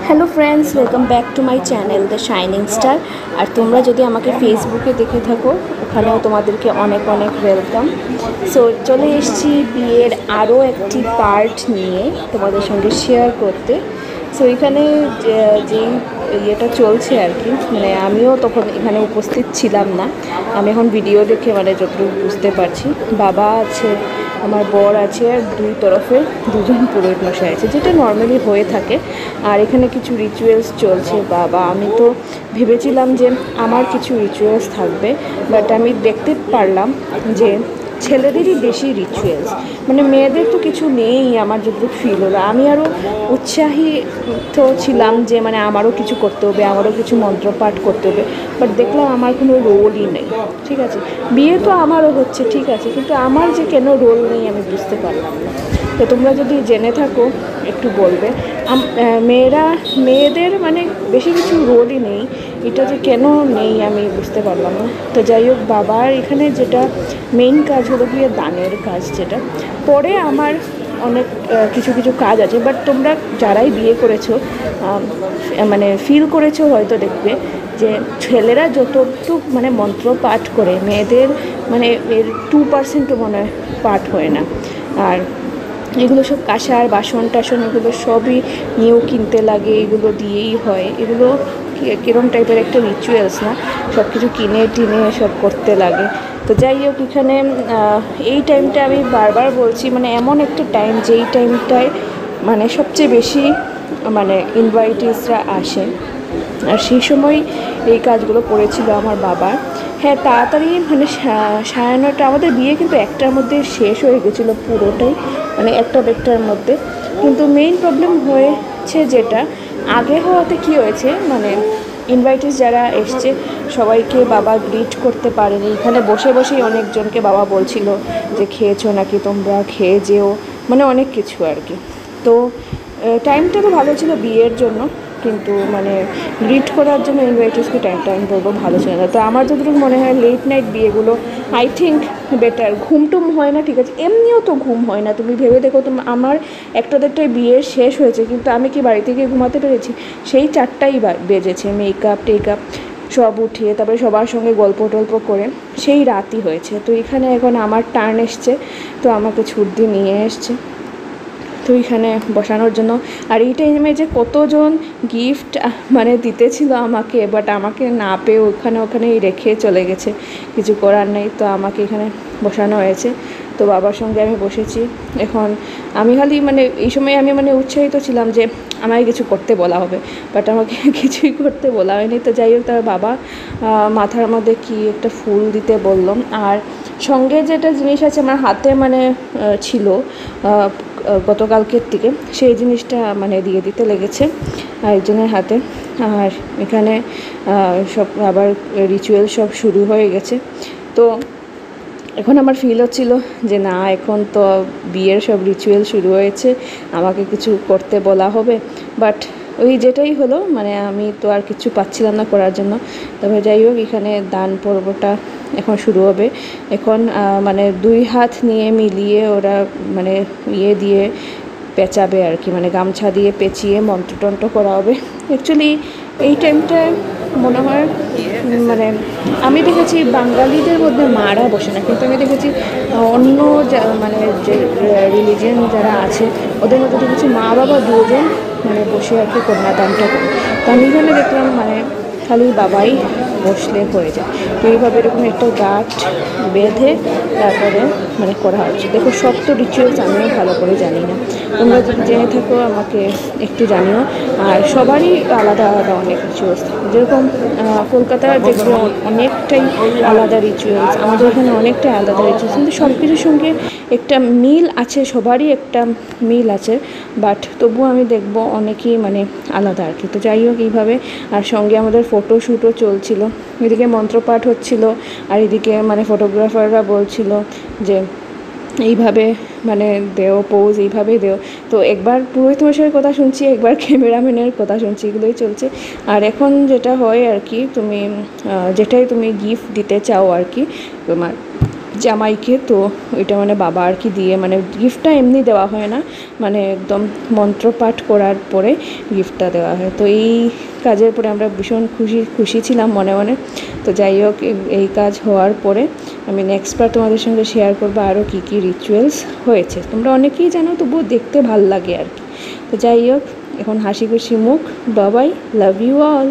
Hello friends, welcome back to my channel the shining star. আর তোমরা যদি আমাকে ফেসবুকে দেখে থাকো, ওখানেও তোমাদেরকে অনেক অনেক ওয়েলকাম। সো চলে এসেছি বিয়ের আরও একটি পার্ট নিয়ে তোমাদের সঙ্গে শেয়ার করতে। সো এখানে যেই ইয়েটা চলছে আর কি, মানে আমিও তখন এখানে উপস্থিত ছিলাম না। আমি এখন ভিডিও দেখে মানে যতটুকু বুঝতে পারছি, বাবা আছে, আমার বর আছে, আর দুই তরফে দুজন পুরোহিত মশাই আছে, যেটা নর্মালি হয়ে থাকে। আর এখানে কিছু রিচুয়ালস চলছে। বাবা, আমি তো ভেবেছিলাম যে আমার কিছু রিচুয়ালস থাকবে, বাট আমি দেখতে পারলাম যে ছেলেদেরই বেশি রিচুয়ালস, মানে মেয়েদের তো কিছু নেই। আমার যতটুকু ফিল হলো, আমি আরও উৎসাহিত ছিলাম যে মানে আমারও কিছু করতে হবে, আমারও কিছু মন্ত্রপাঠ করতে হবে। বাট দেখলাম আমার কোনো রোলই নেই। ঠিক আছে, বিয়ে তো আমারও হচ্ছে, ঠিক আছে, কিন্তু আমার যে কেন রোল নেই আমি বুঝতে পারলাম না। তো তোমরা যদি জেনে থাকো একটু বলবে। মেয়েদের মানে বেশি কিছু রোলই নেই, এটা যে কেন নেই আমি বুঝতে পারলাম না। তো যাই হোক, বাবার এখানে যেটা মেইন কাজ হলো গিয়ে দানের কাজ, যেটা পরে আমার অনেক কিছু কিছু কাজ আছে। বাট তোমরা যারাই বিয়ে করেছো মানে ফিল করেছো হয়তো দেখবে যে ছেলেরা যতটুকু মানে মন্ত্র পাঠ করে, মেয়েদের মানে এর 2%ও মনে হয় পাঠ হয় না। আর এগুলো সব কাঁসার বাসন টাসন এগুলো সবই নিয়েও কিনতে লাগে, এগুলো দিয়েই হয়। এগুলো কীরকম টাইপের একটা রিচুয়ালস না, সব কিছু কিনে টিনে সব করতে লাগে। তো যাই হোক, এখানে এই টাইমটা আমি বারবার বলছি, মানে এমন একটা টাইম যেই টাইমটায় মানে সবচেয়ে বেশি মানে ইনভাইটিসরা আসে। আর সেই সময় এই কাজগুলো পড়েছিল আমার বাবার। হ্যাঁ, তাড়াতাড়ি মানে 9:30 আমাদের বিয়ে কিন্তু 1টার মধ্যে শেষ হয়ে গেছিলো পুরোটাই, মানে একটা দেড়টার মধ্যে। কিন্তু মেইন প্রবলেম হয়েছে যেটা আগে হওয়াতে কি হয়েছে, মানে ইনভাইটিস যারা এসছে সবাইকে বাবা গ্রিট করতে পারেনি। এখানে বসে বসেই অনেকজনকে বাবা বলছিল যে খেয়েছো নাকি, তোমরা খেয়ে যেও, মানে অনেক কিছু আর কি। তো টাইমটা তো ভালো ছিল বিয়ের জন্য, কিন্তু মানে গ্রিট করার জন্য ইনভাইটিসকে টাইম বলবো ভালো ছিল না। তো আমার যতটুকু মনে হয় লেট নাইট বিয়েগুলো আই থিঙ্ক বেটার। ঘুমটুম হয় না, ঠিক আছে, এমনিও তো ঘুম হয় না। তুমি ভেবে দেখো, আমার 1টা-1:30টায় বিয়ে শেষ হয়েছে, কিন্তু আমি কি বাড়ি থেকে ঘুমাতে পেরেছি? সেই 4টাই বেজেছে। মেকআপ টেকআপ সব উঠিয়ে তারপরে সবার সঙ্গে গল্প টল্প করে সেই রাতই হয়েছে। তো এখানে এখন আমার টার্ন এসছে, তো আমাকে ছুট দিয়ে নিয়ে এসছে তো এখানে বসানোর জন্য। আর এই টাইমে যে কতজন গিফট মানে দিতেছিল আমাকে, বাট আমাকে না পেয়ে ওখানেই রেখে চলে গেছে, কিছু করার নেই। তো আমাকে এখানে বসানো হয়েছে, তো বাবার সঙ্গে আমি বসেছি। এখন আমি খালি মানে এই সময় আমি মানে উৎসাহিত ছিলাম যে আমাকে কিছু করতে বলা হবে, বাট আমাকে কিছুই করতে বলা হয়নি। তো যাই হোক, তার বাবা মাথার মধ্যে কি একটা ফুল দিতে বললাম। আর সঙ্গে যেটা জিনিস আছে আমার হাতে মানে ছিল গতকালকের থেকে, সেই জিনিসটা মানে দিয়ে দিতে লেগেছে আরেকজনের হাতে। আর এখানে সব আবার রিচুয়াল সব শুরু হয়ে গেছে। তো এখন আমার ফিল হচ্ছিল যে না, এখন তো বিয়ের সব রিচুয়াল শুরু হয়েছে, আমাকে কিছু করতে বলা হবে। বাট ওই যেটাই হলো, মানে আমি তো আর কিছু পাচ্ছিলাম না করার জন্য। তবে যাই হোক, এখানে দান পর্বটা এখন শুরু হবে। এখন মানে 2 হাত নিয়ে মিলিয়ে ওরা মানে ইয়ে দিয়ে পেঁচাবে আর কি, মানে গামছা দিয়ে পেঁচিয়ে মন্ত্রতন্ত্র করা হবে। অ্যাকচুয়ালি এই টাইমটায় মনে হয় মানে আমি দেখেছি বাঙালিদের মধ্যে মারা বসে না, কিন্তু আমি দেখেছি অন্য মানে যে রিলিজিয়ান যারা আছে ওদের মধ্যে দেখেছি মা বাবা দুজন মানে বসে আর কি কন্যাদানটা করে। তো আমি এখানে দেখলাম মানে খালি বাবাই বসলে হয়ে যায়। তো এইভাবে এরকম একটা গাঁট বেঁধে তারপরে মানে করা হচ্ছে। দেখো, সব তো রিচুয়ালস আমিও ভালো করে জানি না, তোমরা যদি জেনে থাকো আমাকে একটু জানিও। আর সবারই আলাদা আলাদা অনেক রিচুয়ালস থাকে, যেরকম কলকাতার দেখবে অনেকটাই আলাদা রিচুয়ালস, আমাদের এখানে অনেকটাই আলাদা রিচুয়ালস, কিন্তু সব কিছুর সঙ্গে একটা মিল আছে, সবারই একটা মিল আছে। বাট তবুও আমি দেখব অনেকেই মানে আলাদা আর কি। তো যাই হোক, এইভাবে। আর সঙ্গে আমাদের ফটোশ্যুটও চলছিল, এদিকে মন্ত্রপাঠ হচ্ছিল, আর এদিকে মানে ফটোগ্রাফাররা বলছিল যে এইভাবে মানে দেও পোজ, এইভাবেই দেও। তো একবার পুরোহিত মশাইয়ের কথা শুনছি, একবার ক্যামেরাম্যানের কথা শুনছি, এগুলোই চলছে। আর এখন যেটা হয় আর কি, তুমি যেটাই তুমি গিফট দিতে চাও আর কি, তোমার জামাইকে। তো ওইটা মানে বাবা আর কি দিয়ে, মানে গিফটটা এমনি দেওয়া হয় না, মানে একদম মন্ত্রপাঠ করার পরে গিফটটা দেওয়া হয়। তো এই কাজের পরে আমরা ভীষণ খুশি ছিলাম মনে মনে। তো যাই হোক, এই কাজ হওয়ার পরে আমি নেক্সট বার তোমাদের সঙ্গে শেয়ার করবো আরও কী কী রিচুয়ালস হয়েছে। তোমরা অনেকেই জানো, তবুও দেখতে ভাল লাগে আর কি। তো যাই হোক, এখন হাসি খুশি মুখ। বাবাই, লাভ ইউ অল।